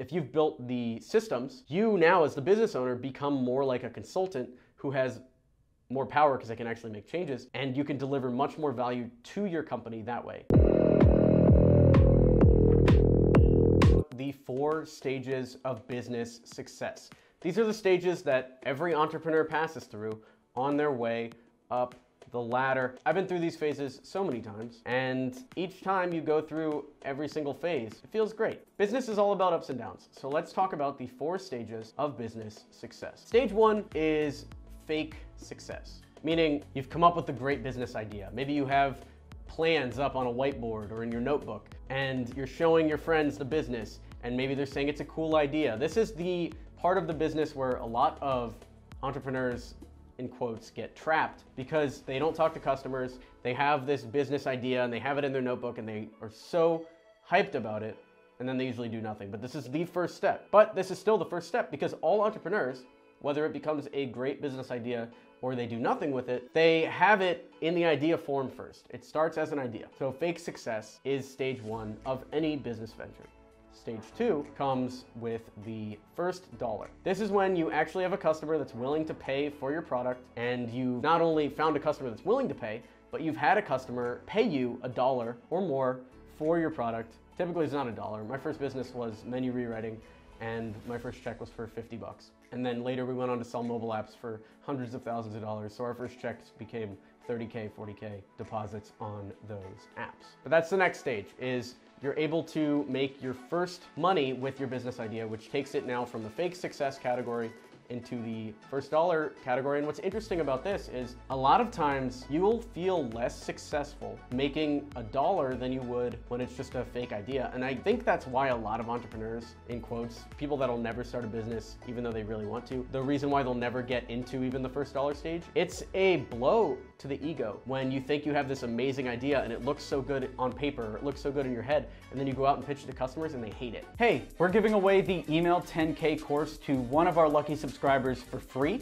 If you've built the systems, you now as the business owner become more like a consultant who has more power because they can actually make changes, and you can deliver much more value to your company that way. The 4 stages of business success. These are the stages that every entrepreneur passes through on their way up the ladder. I've been through these phases so many times, and each time you go through every single phase, it feels great. Business is all about ups and downs, so let's talk about the 4 stages of business success. Stage 1 is fake success, meaning you've come up with a great business idea. Maybe you have plans up on a whiteboard or in your notebook, and you're showing your friends the business, and maybe they're saying it's a cool idea. This is the part of the business where a lot of entrepreneurs, in quotes, get trapped because they don't talk to customers. They have this business idea and they have it in their notebook and they are so hyped about it, and then they usually do nothing. But this is the first step. But this is still the first step because all entrepreneurs, whether it becomes a great business idea or they do nothing with it, they have it in the idea form first. It starts as an idea. So fake success is stage 1 of any business venture. Stage 2 comes with the first dollar. This is when you actually have a customer that's willing to pay for your product, and you not only found a customer that's willing to pay, but you've had a customer pay you $1 or more for your product. Typically it's not $1. My first business was menu rewriting, and my first check was for 50 bucks. And then later we went on to sell mobile apps for hundreds of thousands of dollars. So our first checks became 30K, 40K deposits on those apps. But that's the next stage, is you're able to make your first money with your business idea, which takes it now from the fake success category into the first dollar category. And what's interesting about this is a lot of times you will feel less successful making $1 than you would when it's just a fake idea. And I think that's why a lot of entrepreneurs, in quotes, people that'll never start a business even though they really want to, the reason why they'll never get into even the first dollar stage, it's a blow to the ego when you think you have this amazing idea and it looks so good on paper, it looks so good in your head, and then you go out and pitch it to customers and they hate it. Hey, we're giving away the Email 10K course to one of our lucky subscribers for free.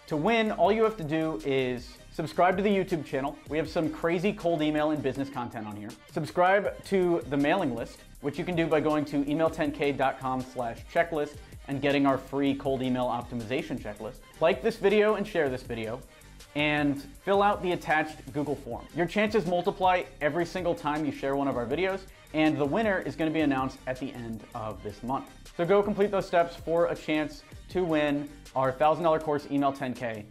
To win, all you have to do is subscribe to the YouTube channel. We have some crazy cold email and business content on here. Subscribe to the mailing list, which you can do by going to email10k.com/checklist and getting our free cold email optimization checklist. Like this video and share this video, and fill out the attached Google form. Your chances multiply every single time you share one of our videos, and the winner is going to be announced at the end of this month. So go complete those steps for a chance to win our $1,000 course, Email 10K.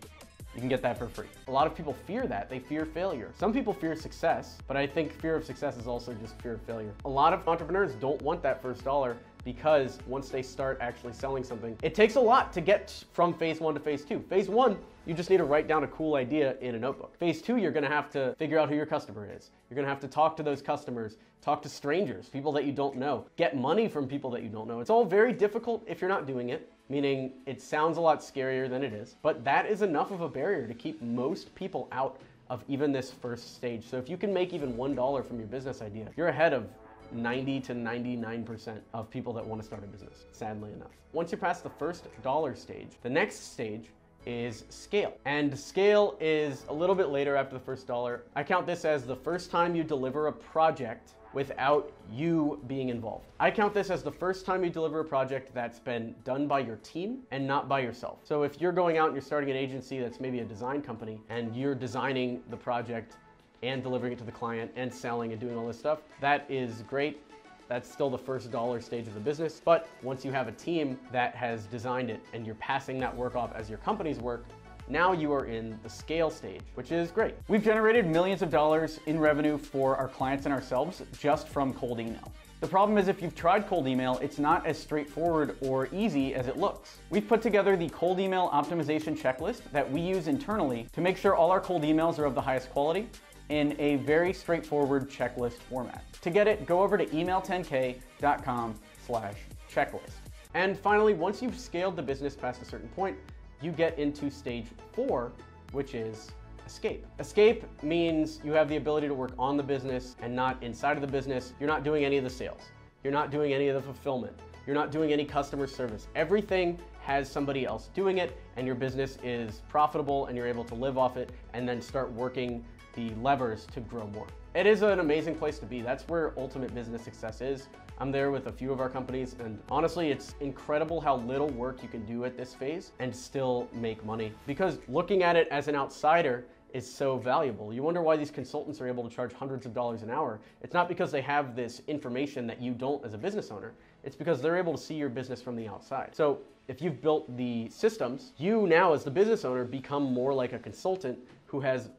You can get that for free. A lot of people fear that. They fear failure. Some people fear success, but I think fear of success is also just fear of failure. A lot of entrepreneurs don't want that first dollar because once they start actually selling something, it takes a lot to get from phase 1 to phase 2. Phase 1, you just need to write down a cool idea in a notebook. Phase 2, you're gonna have to figure out who your customer is. You're gonna have to talk to those customers, talk to strangers, people that you don't know, get money from people that you don't know. It's all very difficult if you're not doing it, meaning it sounds a lot scarier than it is, but that is enough of a barrier to keep most people out of even this first stage. So if you can make even $1 from your business idea, you're ahead of 90 to 99% of people that want to start a business, sadly enough. Once you pass the first dollar stage, the next stage is scale. And scale is a little bit later after the first dollar. I count this as the first time you deliver a project without you being involved. I count this as the first time you deliver a project that's been done by your team and not by yourself. So if you're going out and you're starting an agency that's maybe a design company and you're designing the project and delivering it to the client and selling and doing all this stuff, that is great. That's still the first dollar stage of the business. But once you have a team that has designed it and you're passing that work off as your company's work, now you are in the scale stage, which is great. We've generated millions of dollars in revenue for our clients and ourselves just from cold email. The problem is if you've tried cold email, it's not as straightforward or easy as it looks. We've put together the cold email optimization checklist that we use internally to make sure all our cold emails are of the highest quality in a very straightforward checklist format. To get it, go over to email10k.com/checklist. And finally, once you've scaled the business past a certain point, you get into stage 4, which is escape. Escape means you have the ability to work on the business and not inside of the business. You're not doing any of the sales. You're not doing any of the fulfillment. You're not doing any customer service. Everything has somebody else doing it, and your business is profitable and you're able to live off it and then start working the levers to grow more. It is an amazing place to be. That's where ultimate business success is. I'm there with a few of our companies, and honestly, it's incredible how little work you can do at this phase and still make money. Because looking at it as an outsider is so valuable. You wonder why these consultants are able to charge hundreds of dollars an hour. It's not because they have this information that you don't as a business owner. It's because they're able to see your business from the outside. So if you've built the systems, you now as the business owner become more like a consultant who has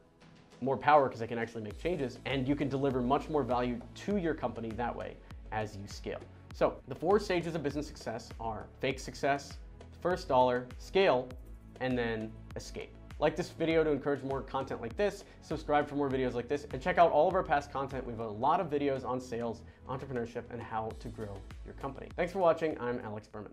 more power because they can actually make changes, and you can deliver much more value to your company that way as you scale. So the 4 stages of business success are fake success, first dollar, scale, and then escape. Like this video to encourage more content like this, subscribe for more videos like this, and check out all of our past content. We have a lot of videos on sales, entrepreneurship, and how to grow your company. Thanks for watching. I'm Alex Berman.